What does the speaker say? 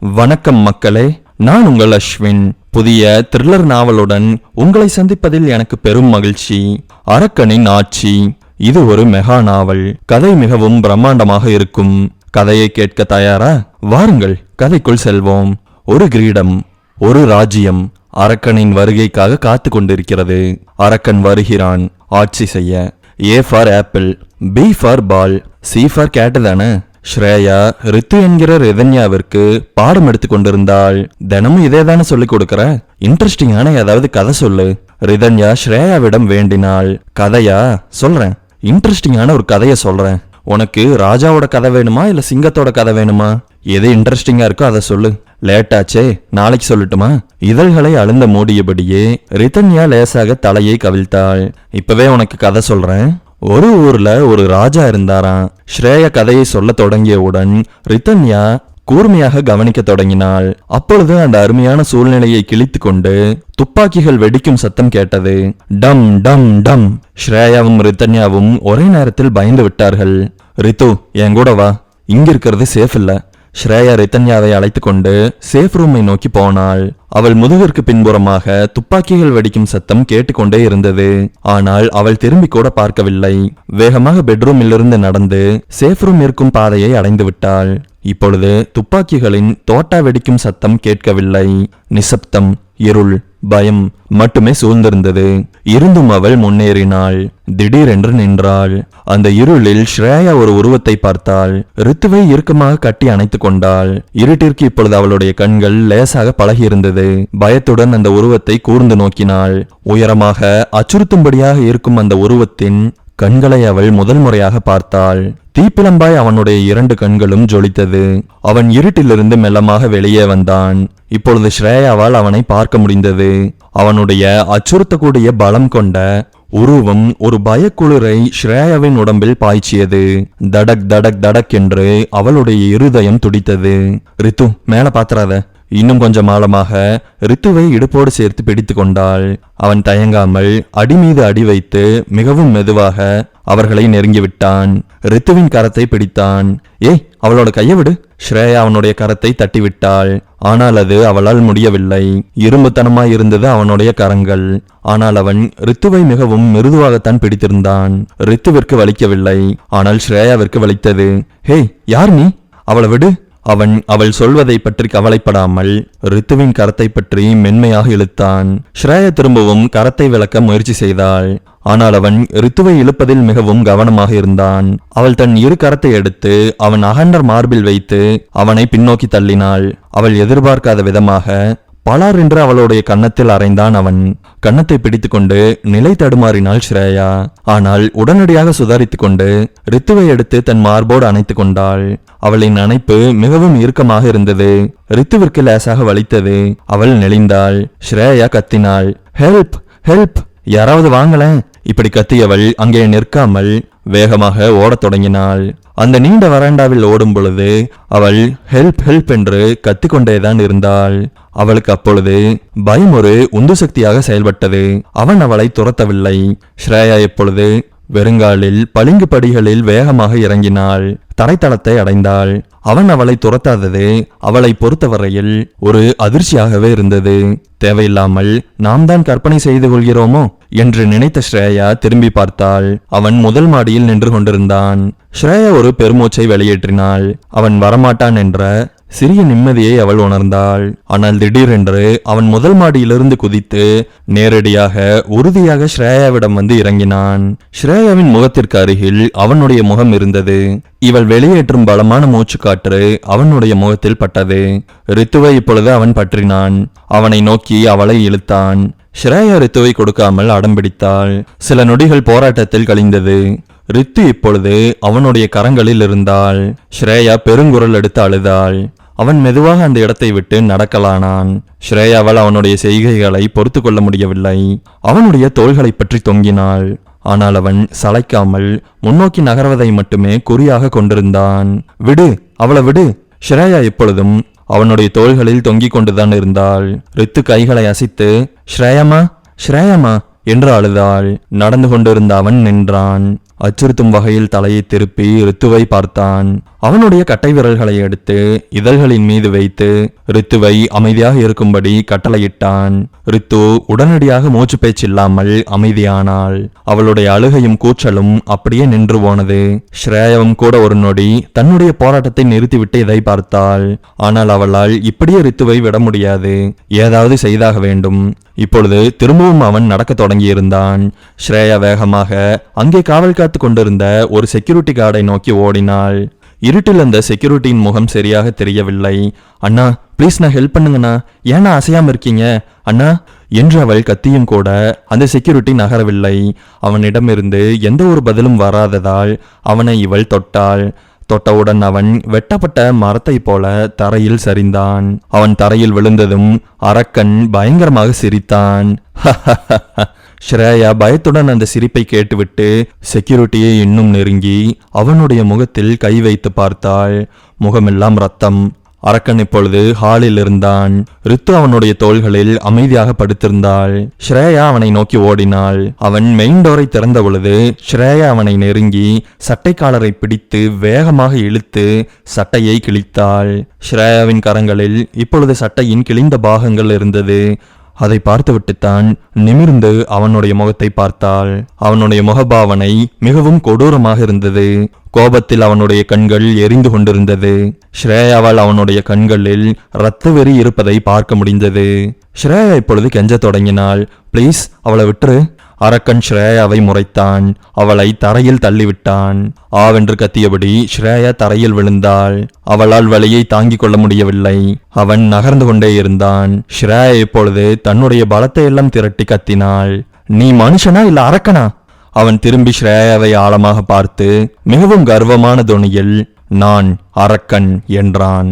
வணக்கம் மக்களே, நான் உங்கள் அஸ்வின். புதிய த்ரில்லர் நாவலுடன் உங்களை சந்திப்பதில் எனக்கு பெரும் மகிழ்ச்சி. அரக்கனின் ஆட்சி. இது ஒரு மெகா நாவல். கதை மிகவும் பிரம்மாண்டமாக இருக்கும். கதையை கேட்க தயாரா? வாருங்கள், கதைக்குள் செல்வோம். ஒரு கிரீடம், ஒரு ராஜ்யம் அரக்கனின் வருகைக்காக காத்து கொண்டிருக்கிறது. அரக்கன் வருகிறான் ஆட்சி செய்ய. A for apple, B for ball, C for cat தானே. ஸ்ரேயா ரித்து என்கிற ரிதன்யாவிற்கு பாடம் எடுத்து கொண்டிருந்தாள். தினமும் இதே தானே சொல்லிக் கொடுக்கற, இன்ட்ரெஸ்டிங்கான ஏதாவது கதை சொல்லு. ரிதன்யா ஸ்ரேயாவிடம் வேண்டினாள். கதையா? சொல்றேன், இன்ட்ரெஸ்டிங்கான ஒரு கதையை சொல்றேன். உனக்கு ராஜாவோட கதை வேணுமா இல்ல சிங்கத்தோட கதை வேணுமா? எது இன்ட்ரெஸ்டிங்கா இருக்கோ அதை சொல்லு. லேட்டாச்சே, நாளைக்கு சொல்லட்டுமா? இதழ்களை அழுந்த மூடியபடியே ரிதன்யா லேசாக தலையை கவிழ்த்தாள். இப்பவே உனக்கு கதை சொல்றேன். ஒரு ஊர்ல ஒரு ராஜா இருந்தாராம். ஸ்ரேயா கதையை சொல்ல தொடங்கியவுடன் ரிதன்யா கூர்மையாக கவனிக்க தொடங்கினாள். அப்பொழுது அந்த அருமையான சூழ்நிலையை கிழித்து கொண்டு துப்பாக்கிகள் வெடிக்கும் சத்தம் கேட்டது. டம் டம் டம். ஸ்ரேயாவும் ரிதன்யாவும் ஒரே நேரத்தில் பயந்து விட்டார்கள். ரித்து, என் கூட வா, இங்க இருக்கிறது சேஃப் இல்ல. ஸ்ரேயா ரிதன்யாவை அழைத்து கொண்டு சேஃப் ரூமை நோக்கி போனாள். அவள் முதுகிற்கு பின்புறமாக துப்பாக்கிகள் வெடிக்கும் சத்தம் கேட்டுக்கொண்டே இருந்தது. ஆனால் அவள் திரும்பி கூட பார்க்கவில்லை. வேகமாக பெட்ரூமிலிருந்து நடந்து சேஃப் ரூம் இருக்கும் பாதையை அடைந்து விட்டாள். இப்பொழுது துப்பாக்கிகளின் தோட்டா வெடிக்கும் சத்தம் கேட்கவில்லை. நிசப்தம், இருள், பயம் மட்டுமே சூழ்ந்திருந்தது. இருந்தும் அவள் முன்னேறினாள். திடீரென்று நின்றாள். அந்த இருளில் ஸ்ரேயா ஒரு உருவத்தை பார்த்தாள். ரித்துவை இறுக்கமாக கட்டி அணைத்துக் கொண்டாள். இருட்டிற்கு இப்பொழுது அவளுடைய கண்கள் லேசாக பழகியிருந்தது. பயத்துடன் அந்த உருவத்தை கூர்ந்து நோக்கினாள். உயரமாக அச்சுறுத்தும்படியாக இருக்கும் அந்த உருவத்தின் கண்களை அவள் முதல் முறையாக பார்த்தாள். தீப்பிளம்பாய் அவனுடைய இரண்டு கண்களும் ஜொலித்தது. அவன் இருட்டிலிருந்து மெல்லமாக வெளியே வந்தான். இப்பொழுது ஸ்ரேயாவால் அவனை பார்க்க முடிந்தது. அவனுடைய அச்சுறுத்தக்கூடிய பலம் கொண்ட உருவம் ஒரு பயக்குளிரை ஸ்ரேயாவின் உடம்பில் பாய்ச்சியது. தடக் தடக் தடக் என்று அவளுடைய இருதயம் துடித்தது. ரித்து, மேல பாத்துறாத. இன்னும் கொஞ்சம் ஆழமாக ரித்துவை இடுப்போடு சேர்த்து பிடித்து கொண்டாள். அவன் தயங்காமல் அடி மீது அடி வைத்து மிகவும் மெதுவாக அவர்களை நெருங்கிவிட்டான். ரித்துவின் கரத்தை பிடித்தான். ஏய், அவளோட கையை விடு. ஸ்ரேயா அவனுடைய கரத்தை தட்டிவிட்டாள். ஆனால் அது அவளால் முடியவில்லை. இரும்புத்தனமாய் இருந்தது அவனுடைய கரங்கள். ஆனால் அவன் ரித்துவை மிகவும் மிருதுவாகத்தான் பிடித்திருந்தான். ரித்துவிற்கு வலிக்கவில்லை, ஆனால் ஸ்ரேயாவிற்கு வலித்தது. ஹேய், யார் நீ? அவளை விடு. அவள் சொல்வதை பற்றி கவலைப்படாமல் ரித்துவின் கரத்தை பற்றி மென்மையாக இழுத்தான். ஸ்ரேயா திரும்பவும் கரத்தை விளக்க முயற்சி செய்தாள். ஆனால் அவன் ரித்துவை இழுப்பதில் மிகவும் கவனமாக இருந்தான். அவள் தன் இரு கரத்தை எடுத்து அவன் அகண்டர் மார்பில் வைத்து அவனை பின்னோக்கி தள்ளினாள். அவள் எதிர்பார்க்காத விதமாக பலார் என்று அவளுடைய கன்னத்தில் அறைந்தான் அவன். கன்னத்தை பிடித்து கொண்டு நிலை தடுமாறினாள் ஸ்ரேயா. ஆனால் உடனடியாக சுதாரித்து கொண்டு ரித்துவை எடுத்து தன் மார்போடு அணைத்து கொண்டாள். அவளின் அணைப்பு மிகவும் இறுக்கமாக இருந்தது. ரித்துவிற்கு லேசாக வலித்தது. அவள் நெளிந்தாள். ஸ்ரேயா கத்தினாள், ஹெல்ப் ஹெல்ப், யாராவது வாங்கலேன். இப்படி கத்தியவள் அங்கே நிற்காமல் வேகமாக ஓடத் தொடங்கினாள். அந்த நீண்ட வராண்டாவில் ஓடும் பொழுது அவள் ஹெல்ப் ஹெல்ப் என்று கத்திக்கொண்டேதான் இருந்தாள். அவளுக்கு அப்பொழுது பயம் ஒரு உந்து சக்தியாக செயல்பட்டது. அவன் அவளை துரத்தவில்லை. ஸ்ரேயா எப்பொழுது வெறுங்காலில் பளிங்கு படிகளில் வேகமாக இறங்கினாள். தரைத்தளத்தை அடைந்தாள். அவன் அவளை துரத்தாதது அவளை பொறுத்தவரையில் ஒரு அதிர்ச்சியாகவே இருந்தது. தேவையில்லாமல் நாம் தான் கற்பனை செய்து கொள்கிறோமோ என்று நினைத்த ஸ்ரேயா திரும்பி பார்த்தாள். அவன் முதல் மாடியில் நின்று கொண்டிருந்தான். ஸ்ரேயா ஒரு பெருமூச்சை வெளியேற்றினாள். அவன் வரமாட்டான் என்ற சிறிய நிம்மதியை அவள் உணர்ந்தாள். ஆனால் திடீரென்று அவன் முதல் மாடியிலிருந்து குதித்து நேரடியாக உறுதியாக ஸ்ரேயாவிடம் வந்து இறங்கினான். ஸ்ரேயாவின் முகத்திற்கு அருகில் அவனுடைய முகம் இருந்தது. இவள் வெளியேற்றும் பலமான மூச்சு காற்று அவனுடைய முகத்தில் பட்டது. ரித்துவை இப்பொழுது அவன் பற்றினான். அவனை நோக்கி அவளை இழுத்தான். ஸ்ரேயா ரித்துவை கொடுக்காமல் அடம்பிடித்தாள். சில நொடிகள் போராட்டத்தில் கழிந்தது. ரித்து இப்பொழுது அவனுடைய கரங்களில் இருந்தாள். ஸ்ரேயா பெருங்குரல் எடுத்து அழுதாள். அவன் மெதுவாக அந்த இடத்தை விட்டு நடக்கலானான். ஸ்ரேயாவால் அவனுடைய செய்கைகளை பொறுத்து கொள்ள முடியவில்லை. அவனுடைய தோள்களை பற்றி தொங்கினாள். ஆனால் அவன் சளைக்காமல் முன்னோக்கி நகர்வதை மட்டுமே குறியாக கொண்டிருந்தான். விடு, அவளை விடு. ஸ்ரேயா எப்பொழுதும் அவனுடைய தோள்களில் தொங்கிக் கொண்டுதான் இருந்தாள். ரித்து கைகளை அசைத்து ஸ்ரேயாமா ஸ்ரேயாமா என்று அழுதாள். நடந்து கொண்டிருந்த அவன் நின்றான். அச்சுறுத்தும் வகையில் தலையை திருப்பி ரித்துவை பார்த்தான். அவனுடைய கட்டை விரல்களை எடுத்து இதழ்களின் மீது வைத்து ரித்துவை அமைதியாக இருக்கும்படி கட்டளையிட்டான். ரித்து உடனடியாக மூச்சு பேச்சில்லாமல் அமைதியானாள். அவளுடைய அழுகையும் கூச்சலும் அப்படியே நின்று போனது. ஸ்ரேயாவும் கூட ஒரு நொடி தன்னுடைய போராட்டத்தை நிறுத்திவிட்டு இதை பார்த்தாள். ஆனால் அவளால் இப்படியே ரித்துவை விட முடியாது. ஏதாவது செய்தாக வேண்டும். இப்பொழுது திரும்பவும் அவன் நடக்க தொடங்கியிருந்தான். ஸ்ரேயா வேகமாக அங்கே காவல் காத்து கொண்டிருந்த ஒரு செக்யூரிட்டி கார்டை நோக்கி ஓடினாள். இருட்டில் அந்த செக்யூரிட்டியின் முகம் சரியாக தெரியவில்லை. அண்ணா ப்ளீஸ் நான் ஹெல்ப் பண்ணுங்கண்ணா, ஏன்னா அசையாம இருக்கீங்க அண்ணா என்று அவள் கத்தியும் கூட அந்த செக்யூரிட்டி நகரவில்லை. அவனிடமிருந்து எந்த ஒரு பதிலும் வராததால் அவனை இவள் தொட்டாள். தொட்டவுடன் அவன் வெட்டப்பட்ட மரத்தை போல தரையில் சரிந்தான். அவன் தரையில் விழுந்ததும் அரக்கன் பயங்கரமாக சிரித்தான். ஸ்ரேயா பயத்துடன் அந்த சிரிப்பை கேட்டுவிட்டு செக்யூரிட்டியை இன்னும் நெருங்கி அவனுடைய முகத்தில் கை வைத்து பார்த்தாள். முகமெல்லாம் ரத்தம். அரக்கன் இப்பொழுது ஹாலில் இருந்தான். ரித்து அவனுடைய தோள்களில் அமைதியாக படுத்திருந்தாள். ஸ்ரேயா அவனை நோக்கி ஓடினாள். அவன் மெயின் டோரை திறந்த பொழுது ஸ்ரேயா அவனை நெருங்கி சட்டை காலரை பிடித்து வேகமாக இழுத்து சட்டையை கிழித்தாள். ஸ்ரேயாவின் கரங்களில் இப்பொழுது சட்டையின் கிழிந்த பாகங்கள் இருந்தது. அதை பார்த்துவிட்டுத்தான் நிமிர்ந்து அவனுடைய முகத்தை பார்த்தாள். அவனுடைய முகபாவனை மிகவும் கொடூரமாக இருந்தது. கோபத்தில் அவனுடைய கண்கள் எரிந்து கொண்டிருந்தது. ஸ்ரேயாவால் அவனுடைய கண்களில் இரத்த வெறி இருப்பதை பார்க்க முடிந்தது. ஸ்ரேயா இப்பொழுது கெஞ்ச தொடங்கினாள். ப்ளீஸ் அவளை விட்டுரு. அரக்கன் ஸ்ரேயாவை முறைத்தான். அவளை தரையில் தள்ளிவிட்டான். ஆவென்று கத்தியபடி ஸ்ரேயா தரையில் விழுந்தாள். அவளால் வலியை தாங்கிக் கொள்ள முடியவில்லை. அவன் நகர்ந்து கொண்டே இருந்தான். ஸ்ரேயா இப்பொழுது தன்னுடைய பலத்தை எல்லாம் திரட்டி கத்தினாள். நீ மனுஷனா இல்ல அரக்கனா? அவன் திரும்பி ஸ்ரேயாவை ஆழமாக பார்த்து மிகவும் கர்வமான தொனியில் நான் அரக்கன் என்றான்.